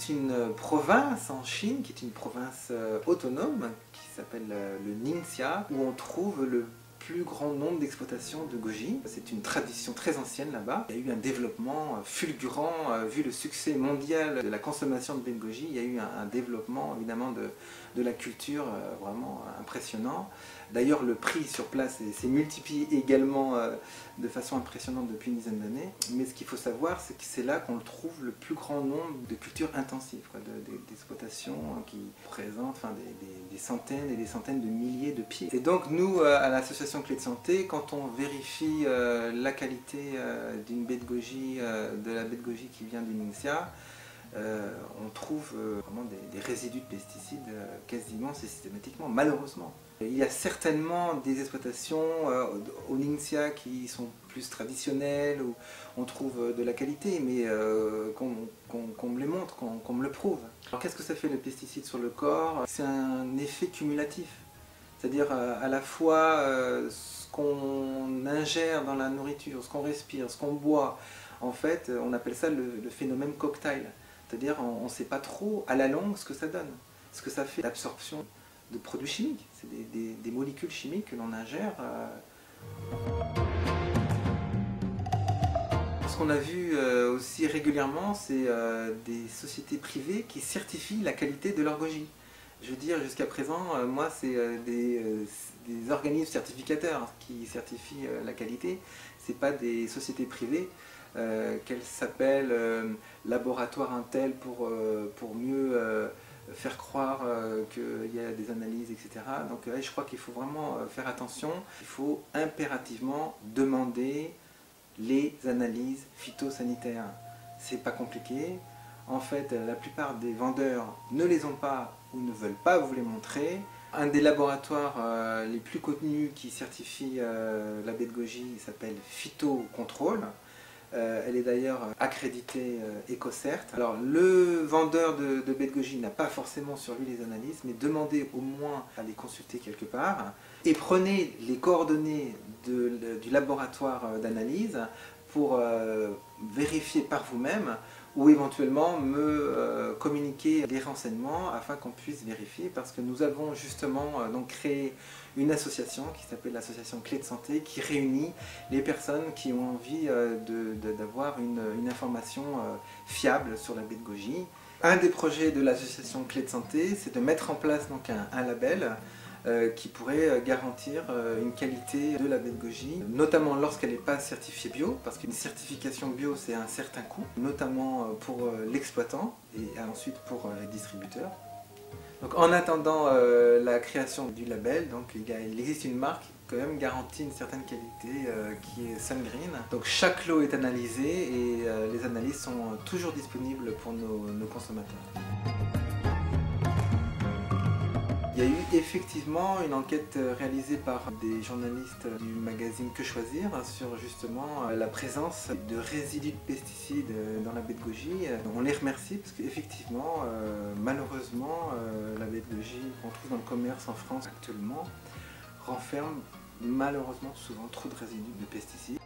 existe une province en Chine qui est une province autonome qui s'appelle le Ningxia, où on trouve le plus grand nombre d'exploitations de goji. C'est une tradition très ancienne là-bas. Il y a eu un développement fulgurant, vu le succès mondial de la consommation de baie de goji. Il y a eu un développement évidemment de la culture vraiment impressionnant. D'ailleurs, le prix sur place s'est multiplié également de façon impressionnante depuis une dizaine d'années. Mais ce qu'il faut savoir, c'est que c'est là qu'on trouve le plus grand nombre de cultures intensives, d'exploitations qui représentent des centaines et des centaines de milliers de pieds. Et donc nous, à l'association Clé de Santé, quand on vérifie la qualité d'une baie de goji, de la baie de goji qui vient du Ningxia, on trouve vraiment des résidus de pesticides quasiment systématiquement, malheureusement. Il y a certainement des exploitations au Ningxia qui sont plus traditionnelles, où on trouve de la qualité, mais qu'on me les montre, qu'on me le prouve. Alors qu'est-ce que ça fait le pesticide sur le corps? C'est un effet cumulatif, c'est-à-dire à la fois ce qu'on ingère dans la nourriture, ce qu'on respire, ce qu'on boit. En fait, on appelle ça le phénomène cocktail. C'est-à-dire on ne sait pas trop à la longue ce que ça donne, ce que ça fait d'absorption de produits chimiques. C'est des molécules chimiques que l'on ingère. Ce qu'on a vu aussi régulièrement, c'est des sociétés privées qui certifient la qualité de leur goji. Je veux dire, jusqu'à présent, moi, c'est des organismes certificateurs qui certifient la qualité. Ce n'est pas des sociétés privées. Qu'elles s'appellent laboratoire Intel pour mieux faire croire qu'il y a des analyses, etc. Donc je crois qu'il faut vraiment faire attention. Il faut impérativement demander les analyses phytosanitaires. C'est pas compliqué. En fait, la plupart des vendeurs ne les ont pas ou ne veulent pas vous les montrer. Un des laboratoires les plus connus qui certifie la baie de goji s'appelle Phytocontrol. Elle est d'ailleurs accréditée EcoCert. Alors le vendeur de baie de goji n'a pas forcément sur lui les analyses, mais demandez au moins à les consulter quelque part et prenez les coordonnées du laboratoire d'analyse pour vérifier par vous-même ou éventuellement me communiquer des renseignements afin qu'on puisse vérifier, parce que nous avons justement donc créé une association qui s'appelle l'association Clé de Santé, qui réunit les personnes qui ont envie d'avoir une information fiable sur la baie de goji. Un des projets de l'association Clé de Santé, c'est de mettre en place donc un label qui pourrait garantir une qualité de la baie de goji, notamment lorsqu'elle n'est pas certifiée bio, parce qu'une certification bio c'est un certain coût, notamment pour l'exploitant et ensuite pour les distributeurs. Donc en attendant la création du label, donc, il existe une marque qui quand même garantit une certaine qualité qui est Sungreen. Donc chaque lot est analysé et les analyses sont toujours disponibles pour nos consommateurs. Il y a eu effectivement une enquête réalisée par des journalistes du magazine Que Choisir sur justement la présence de résidus de pesticides dans la baie de goji. On les remercie parce qu'effectivement, malheureusement, la baie de goji qu'on trouve dans le commerce en France actuellement renferme malheureusement souvent trop de résidus de pesticides.